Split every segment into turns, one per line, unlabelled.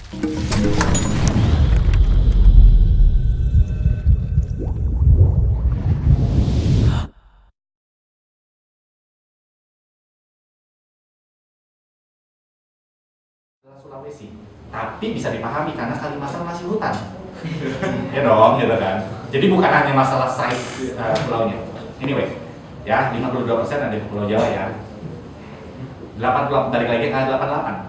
Sulawesi, tapi bisa dipahami karena Kalimantan masih hutan. Ya dong, gitu kan. Jadi bukan hanya masalah size pulaunya. Anyway, ya 52% ada di Pulau Jawa ya. 80 balik lagi ke 88.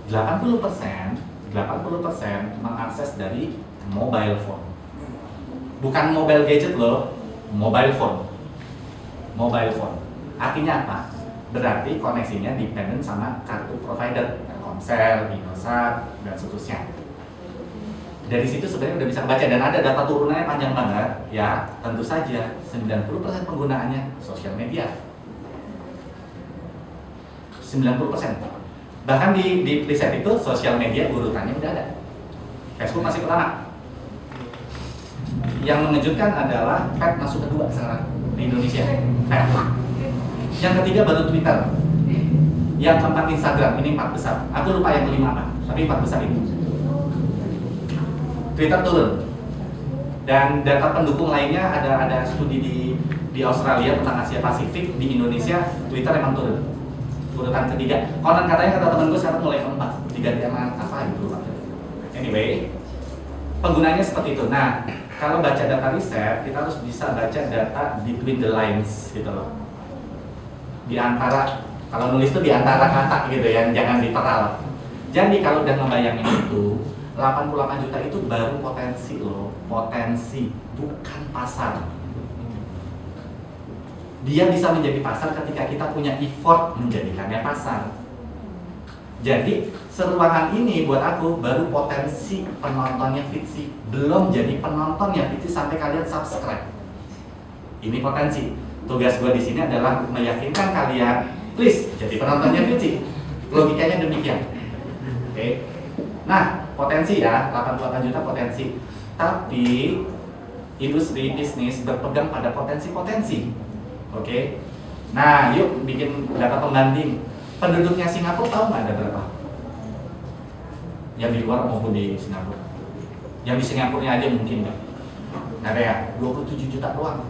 80% mengakses dari mobile phone. Bukan mobile gadget loh, mobile phone. Mobile phone. Artinya apa? Berarti koneksinya dependen sama kartu provider, Telkomsel, Indosat, dan seterusnya. Dari situ sebenarnya udah bisa baca dan ada data turunannya panjang banget, ya. Tentu saja 90% penggunaannya sosial media. 90%. Bahkan di preset itu sosial media urutannya udah ada. Facebook masih pertama. Yang mengejutkan adalah Pet masuk kedua sekarang di Indonesia. Pet. Yang ketiga baru Twitter. Yang keempat Instagram, ini 4 besar. Aku lupa yang kelima apa, tapi 4 besar itu. Twitter turun. Dan data pendukung lainnya ada studi di Australia tentang Asia Pasifik, di Indonesia Twitter emang turun. Urutan ketiga. Konon katanya kata temen gue sekarang mulai keempat. Diganti sama apa gitu. Anyway, penggunanya seperti itu. Nah, kalau baca data riset, kita harus bisa baca data between the lines gitu loh. Di antara, kalau nulis itu di antara kata gitu ya, jangan literal. Jadi kalau udah ngebayangin itu, 88 juta itu baru potensi loh, potensi, bukan pasar. Dia bisa menjadi pasar ketika kita punya effort menjadikannya pasar. Jadi seruangan ini buat aku baru potensi penontonnya Fitsi, belum jadi penontonnya Fitsi sampai kalian subscribe. Ini potensi. Tugas gue di sini adalah meyakinkan kalian, please jadi penontonnya Fitsi. Logikanya demikian. Oke. Nah, potensi ya, 88 juta potensi. Tapi industri bisnis berpegang pada potensi-potensi. Oke. Nah, yuk bikin data pembanding. Penduduknya Singapura tahu nggak ada berapa? Yang di luar maupun di Singapura. Yang di Singapura aja mungkin nggak. Ada ya, 27 juta doang.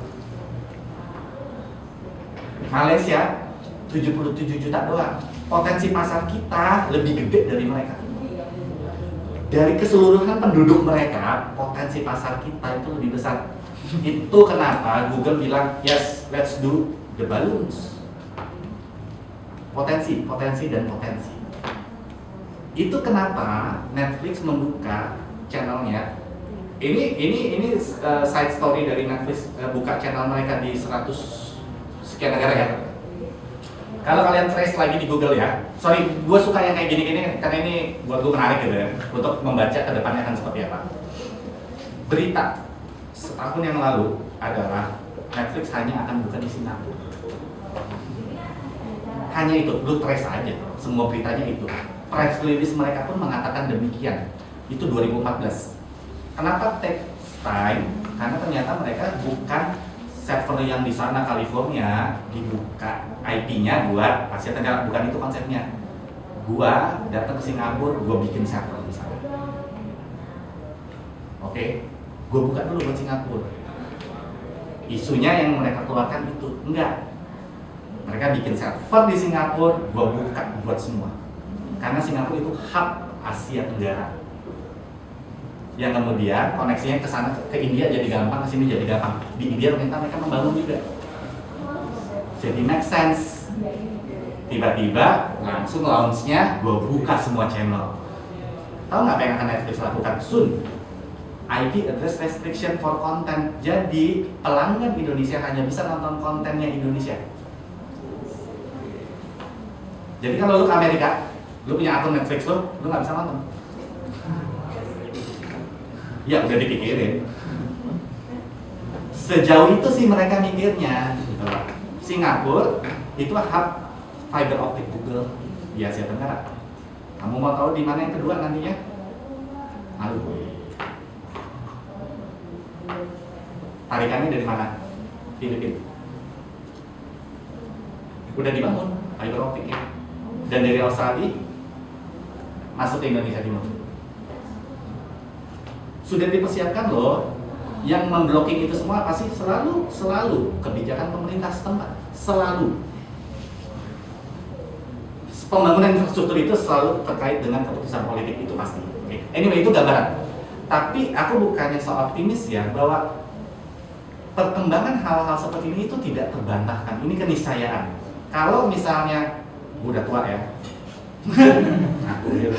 Malaysia 77 juta doang. Potensi pasar kita lebih gede dari mereka. Dari keseluruhan penduduk mereka, potensi pasar kita itu lebih besar. Itu kenapa Google bilang, yes, let's do the balloons. Potensi, dan potensi. Itu kenapa Netflix membuka channelnya. Ini side story dari Netflix, buka channel mereka di 100 sekian negara ya. Kalau kalian trace lagi di Google ya, sorry, gue suka yang kayak gini-gini karena ini buat gue menarik gitu ya, untuk membaca ke depannya akan seperti apa. Berita setahun yang lalu adalah Netflix hanya akan buka di Singapura. Hanya itu, lu trace aja, semua beritanya itu. Press release mereka pun mengatakan demikian. Itu 2014. Kenapa take time? Karena ternyata mereka bukan server yang di sana California dibuka IP-nya buat Asia Tenggara, bukan itu konsepnya. Gua datang ke Singapura, gua bikin server di sana. Oke, gua buka dulu buat Singapura. Isunya yang mereka keluarkan itu enggak. Mereka bikin server di Singapura, gua buka buat semua. Karena Singapura itu hub Asia Tenggara. Yang kemudian koneksinya ke sana, ke India jadi gampang, ke sini jadi gampang. Di India ternyata mereka membangun juga. Jadi make sense. Tiba-tiba langsung launch-nya gua buka semua channel. Tahu nggak apa yang akan Netflix lakukan? Soon. IP address restriction for content. Jadi pelanggan Indonesia hanya bisa nonton kontennya Indonesia. Jadi kalau lu ke Amerika, lu punya akun Netflix lu nggak bisa nonton. Ya udah dipikirin. Sejauh itu sih mereka mikirnya. Gitu. Singapura itu hub fiber optic Google di Asia Tenggara. Kamu mau tahu di mana yang kedua nantinya? Maluku. Tarikannya dari mana? Filipina. Udah dibangun fiber opticnya. Dan dari Australia masuk ke Indonesia Timur. Sudah dipersiapkan loh. Yang memblocking itu semua pasti selalu kebijakan pemerintah setempat, selalu. Pembangunan infrastruktur itu selalu terkait dengan keputusan politik itu pasti. Okay. Anyway, itu gambaran. Tapi aku bukannya so optimis ya bahwa perkembangan hal-hal seperti ini itu tidak terbantahkan. Ini keniscayaan. Kalau misalnya udah tua ya, aku gitu.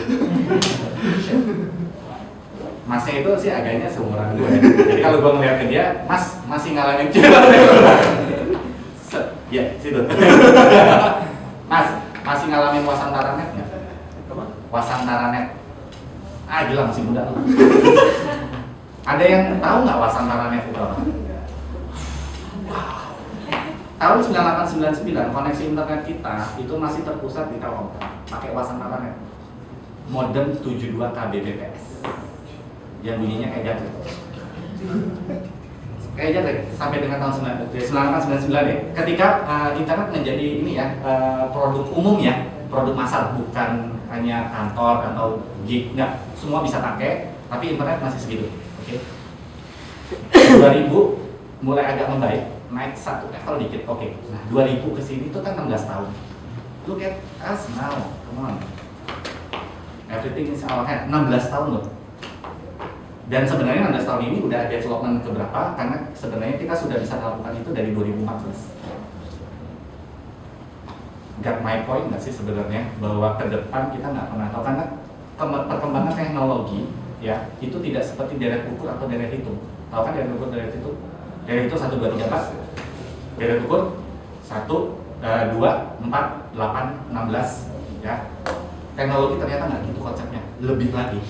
Masnya itu sih agaknya seumuran gue. Jadi kalau gue ngeliat ke dia, Mas masih ngalamin ya situ. Mas masih ngalamin Wasantara.net nggak? Wasantara.net. Ah gila masih muda loh. Ada yang tahu nggak Wasantara.net itu apa? Tahun 9899 koneksi internet kita itu masih terpusat di Telkomsel pakai Wasantara.net. Modem 72 kbps. Yang bunyinya kayak jatuh. Kayak jatuh sampai dengan tahun 1999 ya. Ketika internet menjadi ini ya produk umum ya, produk massal, bukan hanya kantor atau gig, enggak, semua bisa pakai, tapi internet masih segitu. Oke. 2000 mulai agak membaik, naik satu level dikit. Oke. Nah, 2000 ke sini itu kan 16 tahun. Look at us now. Come on. Everything is our hand. 16 tahun loh. Dan sebenarnya 16 tahun ini udah development keberapa, karena sebenarnya kita sudah bisa melakukan itu dari 2014. Got my point nggak sih sebenarnya bahwa ke depan kita nggak pernah tahu, karena perkembangan teknologi ya itu tidak seperti deret ukur atau deret hitung. Tahu kan deret ukur, deret hitung? Deret itu 1, 2, 3, 4. Deret ukur 1, 2, 4, 8, 16 ya. Teknologi ternyata nggak gitu konsepnya, lebih lagi.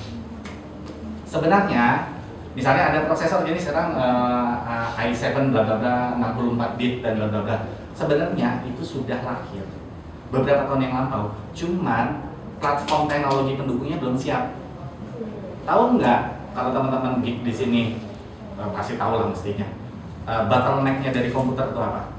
Sebenarnya, misalnya ada prosesor jadi sekarang i7 bla bla bla 64 bit dan bla bla bla. Sebenarnya itu sudah lahir beberapa tahun yang lampau. Cuman platform teknologi pendukungnya belum siap. Tahu nggak kalau teman-teman geek di sini pasti tahu lah mestinya. Bottleneck-nya dari komputer itu apa?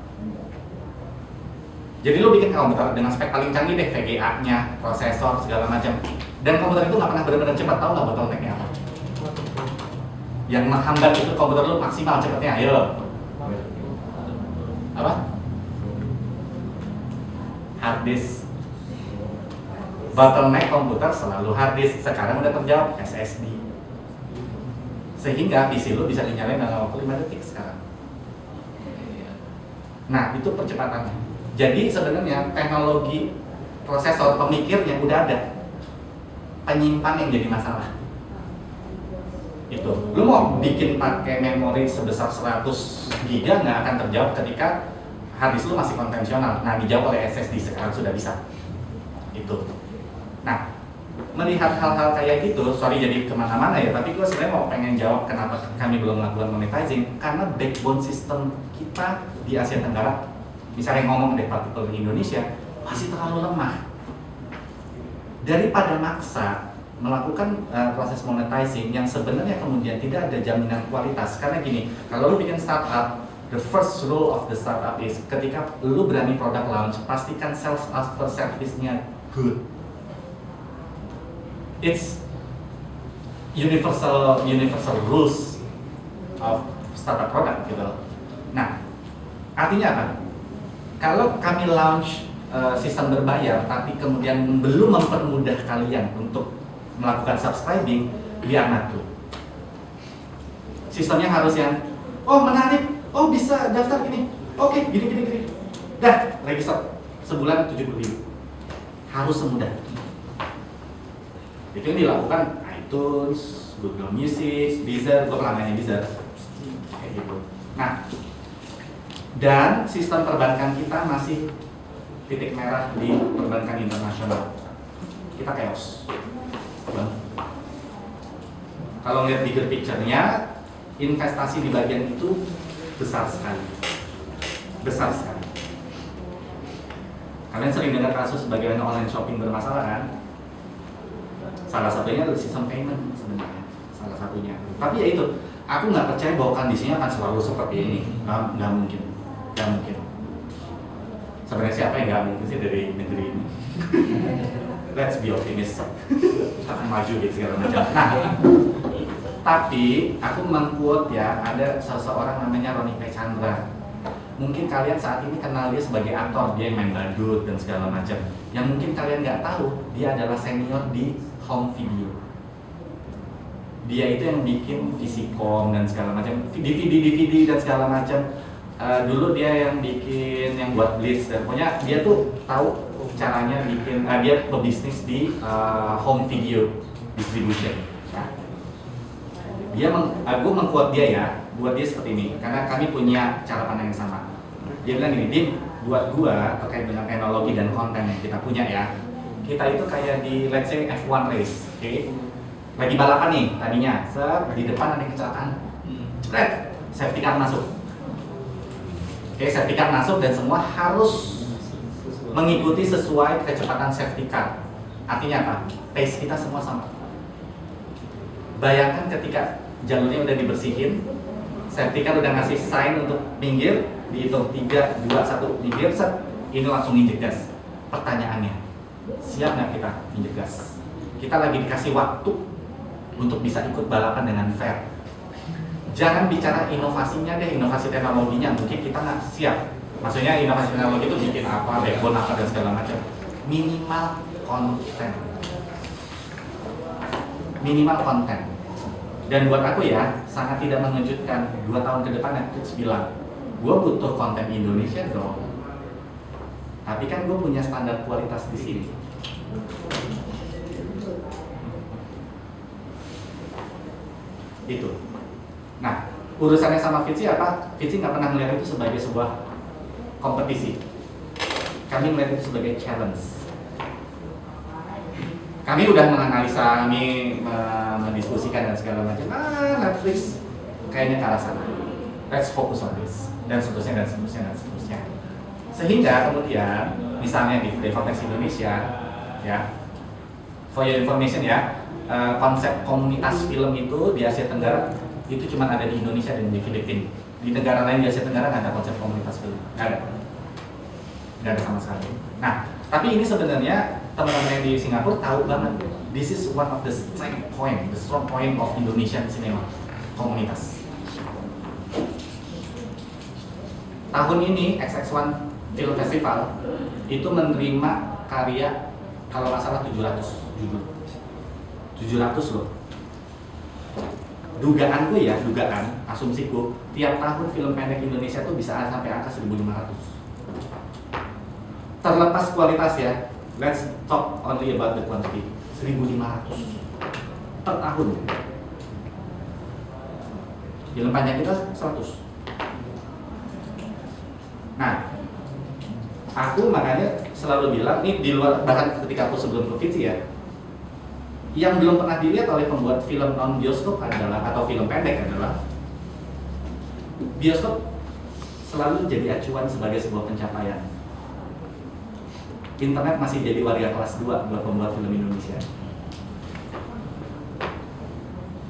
Jadi lo bikin komputer dengan spek paling canggih deh, VGA-nya, prosesor segala macam. Dan komputer itu nggak pernah benar-benar cepat. Tahu nggak bottleneck-nya apa? Yang menghambat itu komputer lu maksimal cepatnya, ayo. Apa? Hard disk. Bottleneck komputer selalu hard disk. Sekarang udah terjawab SSD. Sehingga PC lu bisa dinyalain dalam waktu 5 detik sekarang. Nah, itu percepatannya. Jadi sebenarnya teknologi prosesor pemikirnya udah ada. Penyimpan yang jadi masalah. Itu, lu mau bikin pakai memori sebesar 100 GB nggak akan terjawab ketika hard disk lu masih konvensional. Nah, dijawab oleh SSD sekarang sudah bisa. Itu. Nah, melihat hal-hal kayak gitu, sorry jadi kemana-mana ya, tapi gue sebenarnya mau pengen jawab kenapa kami belum melakukan monetizing, karena backbone system kita di Asia Tenggara, misalnya ngomong deh particular di Indonesia, masih terlalu lemah. Daripada maksa melakukan proses monetizing yang sebenarnya kemudian tidak ada jaminan kualitas, karena gini, kalau lu bikin startup, the first rule of the startup is ketika lu berani product launch, pastikan sales after service-nya good. It's universal rules of startup product gitu loh. Nah, artinya apa? Kalau kami launch sistem berbayar tapi kemudian belum mempermudah kalian untuk melakukan subscribing, biar natu. Sistemnya harus yang, oh menarik, oh bisa daftar gini, oke gini. Dah, register sebulan 70.000. Harus semudah. Itu yang dilakukan iTunes, Google Music, Deezer, gue pernah mainin Deezer. Kayak gitu. Nah, dan sistem perbankan kita masih titik merah di perbankan internasional. Kita chaos. Kalau lihat bigger picture-nya, investasi di bagian itu besar sekali. Besar sekali. Kalian sering dengar kasus bagaimana online shopping bermasalah kan? Salah satunya adalah sistem payment sebenarnya. Salah satunya. Tapi ya itu, aku nggak percaya bahwa kondisinya akan selalu seperti ini. Nggak mungkin. Nggak mungkin. Sebenarnya siapa yang nggak mungkin sih dari negeri ini? let's be optimis. Akan maju gitu segala macam. Nah, tapi aku meng-quote ya, ada seseorang namanya Roni P. Chandra. Mungkin kalian saat ini kenal dia sebagai aktor, dia yang main badut dan segala macam. Yang mungkin kalian nggak tahu, dia adalah senior di home video. Dia itu yang bikin Visicom dan segala macam, DVD dan segala macam. Dulu dia yang bikin, yang buat Blitz, dan pokoknya dia tuh tahu caranya bikin. Dia pebisnis di home video distribution. Aku meng-quote dia ya, buat dia seperti ini, karena kami punya cara pandang yang sama. Dia bilang gini, Dim, buat gua terkait dengan teknologi dan konten yang kita punya ya, kita itu kayak di let's say F1 race, oke? Lagi balapan nih tadinya, di depan ada kecelakaan, jebret, safety car masuk. Oke, safety car masuk dan semua harus mengikuti sesuai kecepatan safety car. Artinya apa? Pace kita semua sama. Bayangkan ketika jalurnya udah dibersihin, safety car udah ngasih sign untuk minggir, dihitung 3, 2, 1, minggir, set, ini langsung injek gas. Pertanyaannya, siap nggak kita injek gas? Kita lagi dikasih waktu untuk bisa ikut balapan dengan fair. Jangan bicara inovasinya deh, inovasi teknologinya, mungkin kita nggak siap. Maksudnya inovasi teknologi itu bikin apa, backbone apa dan segala macam. Minimal konten. Minimal konten. Dan buat aku ya, sangat tidak mengejutkan 2 tahun ke depan Netflix bilang, gue butuh konten Indonesia dong. Tapi kan gue punya standar kualitas di sini. Itu. Nah, urusannya sama Fitzy apa? Fitzy nggak pernah melihat itu sebagai sebuah kompetisi. Kami melihat itu sebagai challenge. Kami udah menganalisa, kami mendiskusikan dan segala macam. Netflix kayaknya ke arah sana. Let's focus on this dan seterusnya dan seterusnya dan seterusnya. Sehingga kemudian misalnya di konteks Indonesia, ya, for your information ya, konsep komunitas film itu di Asia Tenggara itu cuma ada di Indonesia dan di Filipina. Di negara lain di Asia Tenggara nggak ada konsep komunitas film, nggak ada sama sekali. Nah, tapi ini sebenarnya teman-teman yang di Singapura tahu banget, this is one of the strong point of Indonesian cinema, komunitas. Tahun ini XX1 Film Festival itu menerima karya kalau nggak salah 700 judul, 700 loh. Dugaanku ya, asumsiku, tiap tahun film pendek Indonesia tuh bisa sampai angka 1.500. Terlepas kualitas ya, let's talk only about the quantity. 1.500 per tahun. Film panjang kita 100. Nah, aku makanya selalu bilang, ini di luar, bahkan ketika aku sebelum ke Fitzy ya, yang belum pernah dilihat oleh pembuat film non bioskop adalah, atau film pendek adalah, bioskop selalu jadi acuan sebagai sebuah pencapaian. Internet masih jadi warga kelas 2 buat pembuat film Indonesia.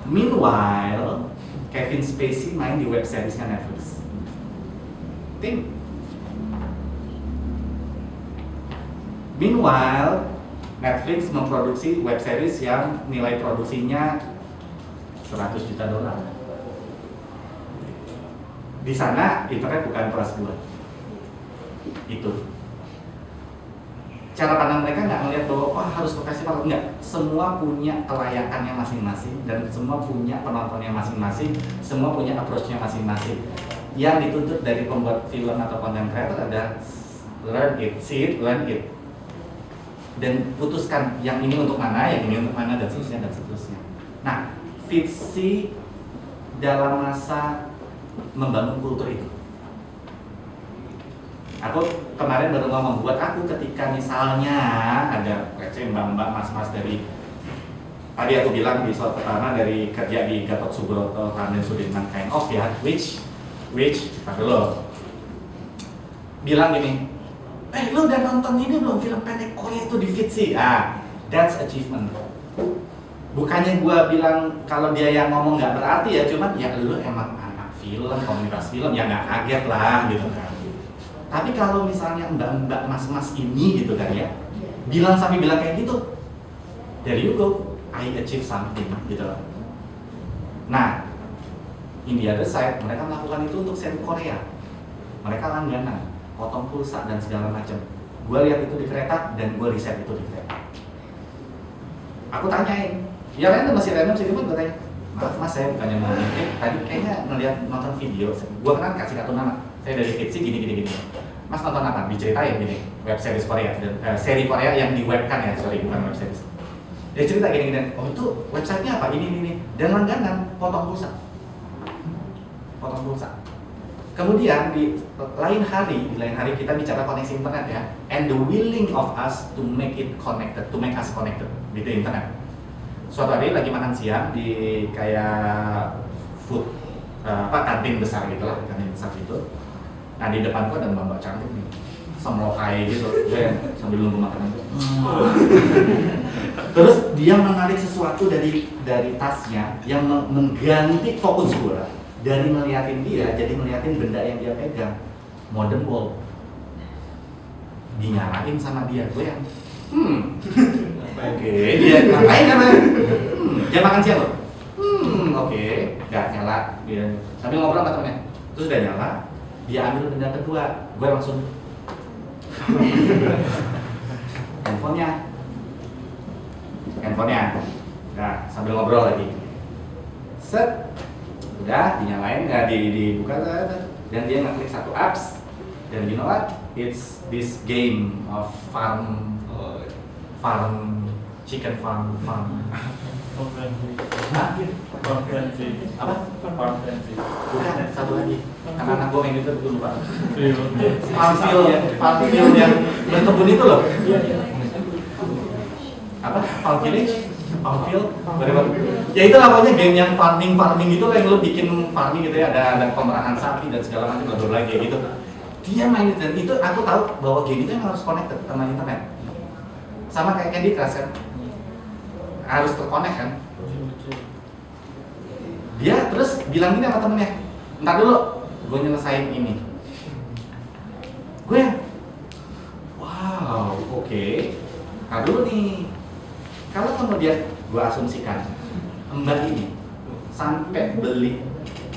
Meanwhile, Kevin Spacey main di web seriesnya Netflix. Meanwhile, Netflix memproduksi web series yang nilai produksinya $100 juta. Di sana internet bukan kelas 2. Itu. Cara pandang mereka nggak melihat bahwa wah harus ke festival, enggak. Semua punya kelayakannya masing-masing dan semua punya penontonnya masing-masing, semua punya approach-nya masing-masing. Yang dituntut dari pembuat film atau content creator ada learn it, see it, learn it. Dan putuskan yang ini untuk mana, yang ini untuk mana, dan seterusnya dan seterusnya. Nah, Fitzy dalam masa membangun kultur itu. Aku kemarin baru ngomong, buat aku ketika misalnya ada let's say mbak-mbak, mas-mas dari, tadi aku bilang di episode pertama dari kerja di Gatot Subroto, Raden Sudirman kind of ya, which lo bilang gini, lo udah nonton ini belum film pendek Korea itu di Fitzy? That's achievement. Bukannya gua bilang kalau dia yang ngomong nggak berarti ya, cuman ya lo emang anak film, komunitas film, ya nggak kaget lah gitu kan. Tapi kalau misalnya mbak-mbak mas-mas ini gitu kan ya, sampai bilang kayak gitu, there you go, I achieve something gitu loh. Nah, in the other side, mereka melakukan itu untuk seri Korea. Mereka langganan, potong pulsa dan segala macam. Gue lihat itu di kereta dan gue riset itu di kereta. Aku tanyain, ya random, masih random sih, gue tanya, maaf mas, saya bukannya mau ngintip, tadi kayaknya ngeliat nonton video, gue kan kasih kartu nama, saya dari Fitsi gini. Mas nonton apa? Diceritain gini, web series Korea, dan seri Korea yang di webkan ya, sorry bukan web series. Dia cerita gini, oh itu websitenya apa? Ini, dan langganan, potong pulsa. Kemudian di lain hari kita bicara koneksi internet ya, and the willing of us to make us connected di internet. Suatu hari lagi makan siang di kayak food kantin besar gitulah, gitu. Nah di depanku ada mbak cantik nih, semlohai gitu, gue sambil nunggu makanan tuh. Terus dia menarik sesuatu dari tasnya yang mengganti fokus gue. Dari ngeliatin dia, jadi ngeliatin benda yang dia pegang, modern wall, dinyalain sama dia, gue yang, oke, dia ngapain namanya? Dia makan siang loh, oke, gak nyala, dia sambil ngobrol sama temennya, terus udah nyala, dia ambil benda kedua, gue langsung, handphonenya, nah sambil ngobrol lagi, set. Udah dinyalain, nggak dibuka, dan dia ngeklik satu apps, dan you know what? It's this game of chicken farm. Apa? Bukan, satu lagi. Karena anak gue main itu lupa. Farmville yang berkebun itu loh. Apa? Farm Village? Farmville, ya itu namanya game yang farming gitu lah, yang lo bikin farming gitu ya, ada pemerahan sapi dan segala macam lagi gitu. Dia main itu, dan itu aku tahu bahwa game itu yang harus connected sama internet, sama kayak Candy Crush kan, harus terkonek kan. Dia terus bilang gini sama temennya, ntar dulu, gue nyelesain ini. Gue wow, oke. Ntar dulu nih. Kalau kemudian gue asumsikan mbak ini sampai beli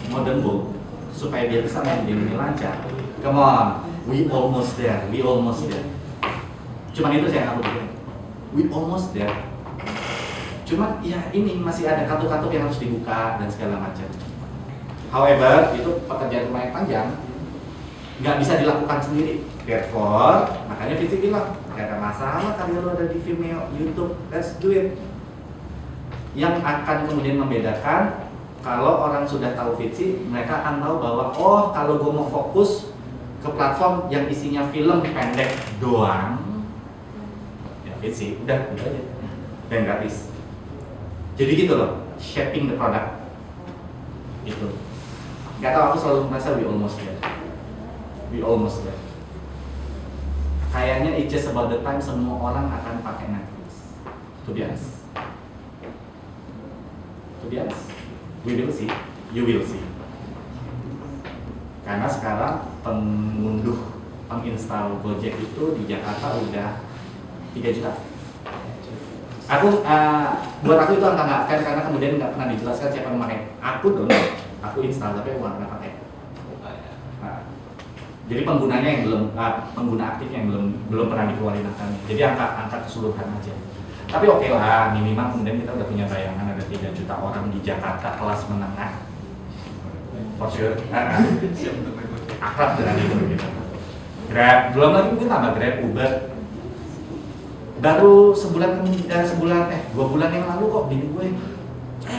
modern book supaya dia bisa main game ini lancar, come on, we almost there. Cuman itu sih yang aku pikir, we almost there. Cuman ya ini masih ada kartu-kartu yang harus dibuka dan segala macam. However, itu pekerjaan lumayan panjang, nggak bisa dilakukan sendiri. Therefore, makanya Fitsi bilang, gak ada masalah kali lo ada di Vimeo, YouTube, let's do it. Yang akan kemudian membedakan, kalau orang sudah tahu Fitsi, mereka akan tahu bahwa oh kalau gue mau fokus ke platform yang isinya film pendek doang, ya Fitsi, udah gitu aja, dan gratis. Jadi gitu loh, shaping the product. Itu. Gak tau, aku selalu merasa we almost there. Kayaknya it's just about the time semua orang akan pakai Netflix. To be honest, we will see, you will see. Karena sekarang penginstall Gojek itu di Jakarta udah 3 juta. Buat aku itu angka nggak fair karena kemudian nggak pernah dijelaskan siapa yang memakai. Aku download, aku install tapi aku nggak pernah pakai. Jadi penggunanya yang pengguna aktif yang belum pernah dikeluarin angkanya. Jadi angka keseluruhan aja. Tapi oke lah, minimal kemudian kita udah punya bayangan ada 3 juta orang di Jakarta kelas menengah. For sure. Akrab dengan itu gitu. Grab, belum lagi mungkin tambah Grab, Uber. Baru 2 bulan yang lalu kok bini gue,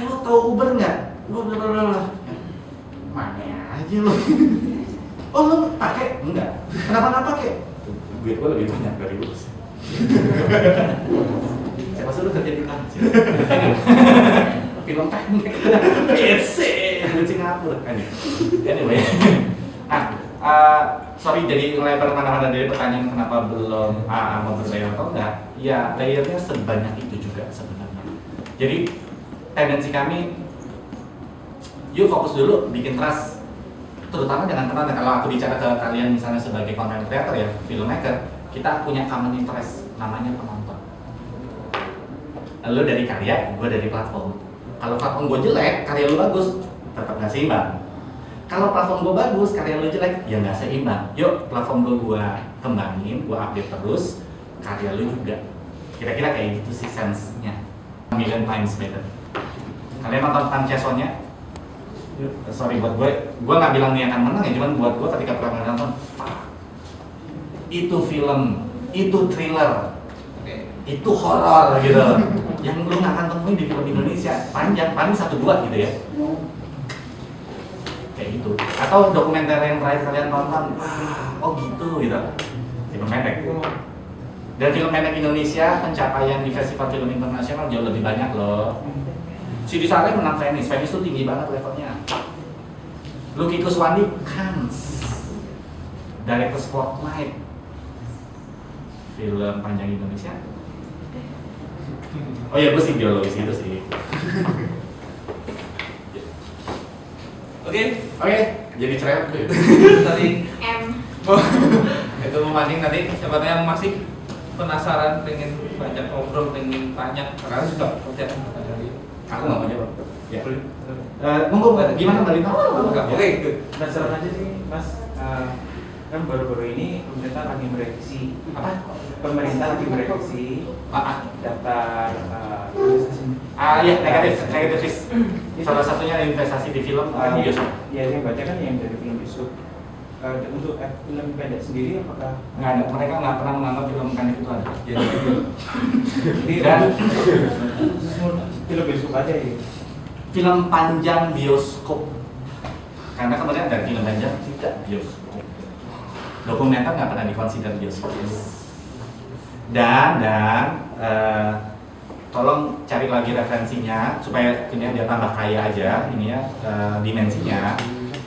lo tau Uber nggak? Mana aja lo? Oh lo pakai? Enggak. Kenapa nggak pakai? Duit gue lebih banyak dari lu. Siapa suruh kerja di kantor? Film teknik, PC, di Singapura kan? Anyway, sorry jadi lebar kemana-mana dari pertanyaan kenapa belum mau berlayar atau enggak? Ya layernya sebanyak itu juga sebenarnya. Jadi tendensi kami, yuk fokus dulu bikin trust. Terutama dengan teman, kalau aku bicara ke kalian misalnya sebagai content creator ya, filmmaker, kita punya common interest namanya penonton. Lu dari karya, gue dari platform. Kalau platform gue jelek, karya lu bagus, tetap nggak seimbang. Kalau platform gue bagus, karya lu jelek, ya nggak seimbang. Yuk, platform gue kembangin, gue update terus, karya lu juga. Kira-kira kayak gitu sih sense-nya. Million times better. Kalian nonton Tan Chesonnya? Sorry buat gue nggak bilang dia akan menang ya, cuman buat gue ketika pertama kali nonton, itu film, itu thriller, itu horor gitu, yang lu nggak akan temuin di film Indonesia. Panjang, paling 1-2 gitu ya, kayak gitu. Atau dokumenter yang terakhir kalian tonton, oh gitu gitu, film pendek. Dan film pendek Indonesia pencapaian di festival film internasional jauh lebih banyak loh. Sidi Saleh menang Venice itu tinggi banget levelnya. Lucky Kuswandi Cannes, Director Spotlight, film panjang Indonesia. Oh ya, gue sih biologis itu sih. Oke, jadi cerewet tuh.
Tadi
M.
itu memancing tadi. Siapa yang masih penasaran, pengen banyak ngobrol, pengen tanya, karena sudah kerja dari.
Aku nggak mau jawab. Ya. Monggo, gimana Mbak Lina?
Oke,
penasaran aja sih Mas, kan baru-baru ini pemerintah lagi merevisi pemerintah lagi merevisi daftar investasi.
Iya, negatif. Salah satunya investasi di film bioskop.
Ya, yang baca kan yang dari film bioskop. Untuk film pendek sendiri apakah
Nggak ada, mereka nggak pernah menganggap film pendek itu ada.
jadi
Dan
film bioskop aja ya?
film panjang bioskop, karena kemudian ada film panjang tidak bioskop. Dokumenter nggak pernah dikonsider bioskop. Dan tolong cari lagi referensinya supaya ini dia tambah kaya aja ini ya, dimensinya.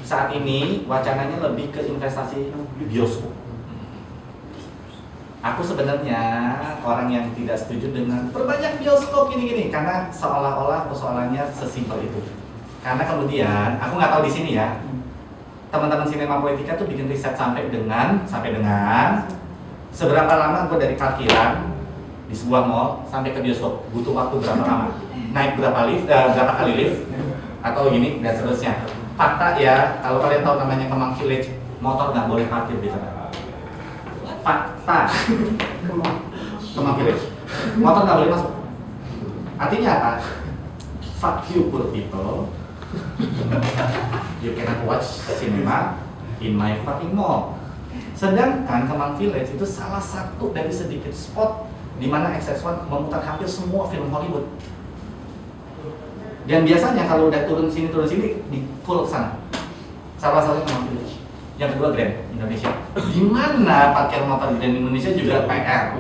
Saat ini wacananya lebih ke investasi bioskop. Aku sebenarnya orang yang tidak setuju dengan perbanyak bioskop gini-gini, karena seolah-olah persoalannya sesimpel itu. Karena kemudian aku nggak tahu di sini ya, teman-teman Sinema Poetika tuh bikin riset sampai dengan seberapa lama gue dari parkiran di sebuah mall sampai ke bioskop butuh waktu berapa lama, naik berapa kali lift atau gini dan seterusnya. Fakta ya, kalau kalian tahu namanya Kemang Village, motor nggak boleh parkir di sana. Fakta. Kemang Village, motor nggak boleh masuk. Artinya apa? Fuck you poor people. You cannot watch cinema in my fucking mall. Sedangkan Kemang Village itu salah satu dari sedikit spot di mana XS1 memutar hampir semua film Hollywood. Dan biasanya kalau udah turun sini di full ke sana. Salah satunya Kemang Village. Yang kedua Grand Indonesia. Di mana parkir motor Grand Indonesia juga PR.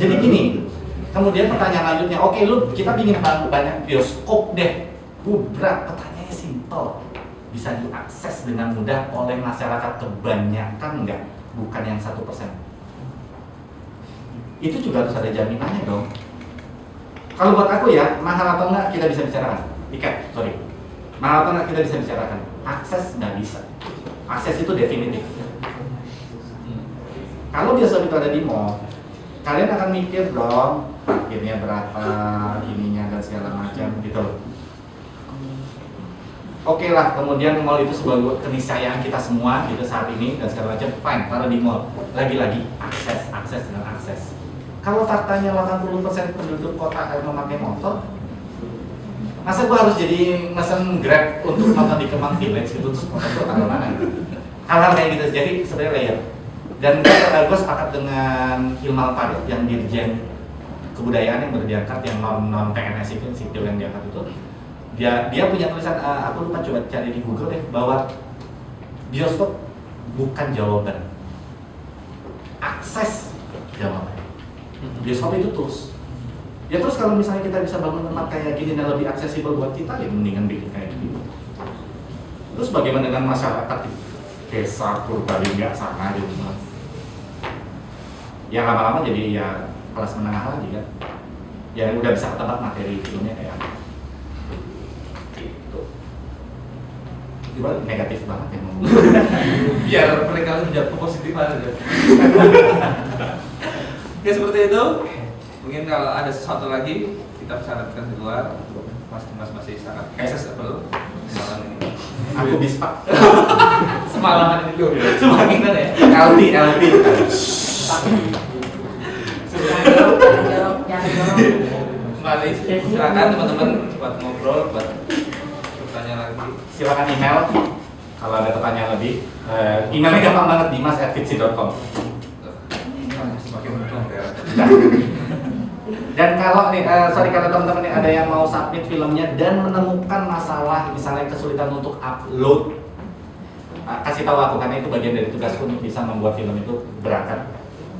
Jadi gini, kemudian pertanyaan lanjutnya, oke lu kita bikin banyak bioskop deh. Bubrak, pertanyaannya simpel. Bisa diakses dengan mudah oleh masyarakat kebanyakan enggak? Bukan yang 1%. Itu juga harus ada jaminannya dong. Kalau buat aku ya, mahal atau enggak kita bisa bicarakan. Mahal atau enggak kita bisa bicarakan. Akses nggak bisa. Akses itu definitif. Kalau bioskop itu ada di mall, kalian akan mikir dong, parkirnya berapa, ininya dan segala macam gitu. Oke lah, kemudian mall itu sebuah keniscayaan kita semua gitu saat ini dan segala macam, fine, taruh di mall. Lagi-lagi akses dengan akses. Kalau faktanya 80% penduduk kota memakai motor, masa gua harus jadi mesen Grab untuk nonton di Kemang Village gitu, terus motor gua taruh mana gitu. Hal-hal kayak gitu, jadi sebenarnya layer. Dan gue sepakat dengan Hilmal Farid yang dirjen kebudayaan yang berdiangkat, yang non PNS itu, sipil yang diangkat itu. Dia punya tulisan, aku lupa, coba cari di Google deh, bahwa bioskop bukan jawaban, akses jawaban. Bioskop itu tools. Ya terus kalau misalnya kita bisa bangun tempat kayak gini dan lebih aksesibel buat kita, ya mendingan bikin kayak gini. Terus bagaimana dengan masyarakat di desa Purbalingga sana gitu? Ya lama-lama jadi ya kelas menengah lagi kan. Ya udah bisa ketebak materi filmnya kayak apa. Gitu. Tiba negatif banget ya ngomong.
biar mereka menjawab positif aja. Oke, seperti itu. Mungkin kalau ada sesuatu lagi kita bisa lanjutkan di luar. Mas Dimas masih sangat accessible malam ini.
Aku bispak.
Semalaman itu semakin ya.
LD.
Kembali silakan teman-teman buat ngobrol, buat bertanya lagi.
Silakan email kalau ada pertanyaan lebih. Emailnya gampang banget, dimas@fitsi.com.
Semakin mudah ya.
Dan kalau nih, kalau teman-teman nih ada yang mau submit filmnya dan menemukan masalah, misalnya kesulitan untuk upload, kasih tahu aku karena itu bagian dari tugasku untuk bisa membuat film itu berangkat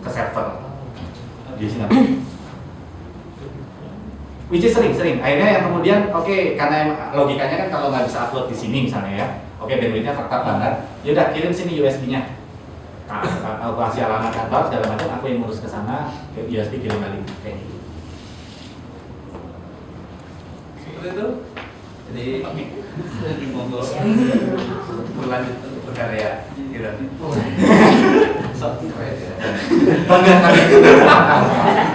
ke server di Singapura. Which is sering. Akhirnya yang kemudian, karena logikanya kan kalau nggak bisa upload di sini misalnya ya, bandwidthnya fakta banget, yaudah kirim sini USB-nya. Aku kasih alamat kantor segala macam, aku yang ngurus ke sana, USB kirim balik kayak gitu.
Seperti itu. Jadi monggo berlanjut untuk berkarya, gitu.
Bangga kami.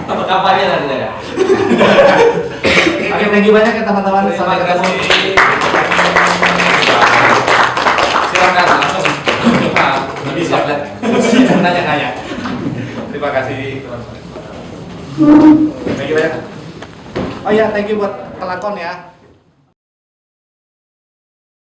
Apa kabarnya nanti ya?
Oke, thank you banyak ya teman-teman.
Terima
Sampai ketemu.
kasih. Silakan langsung coba
Bisa lihat. Nanya-nanya.
Terima kasih teman-teman.
Thank you banyak. Oh ya, thank you buat kelakon ya.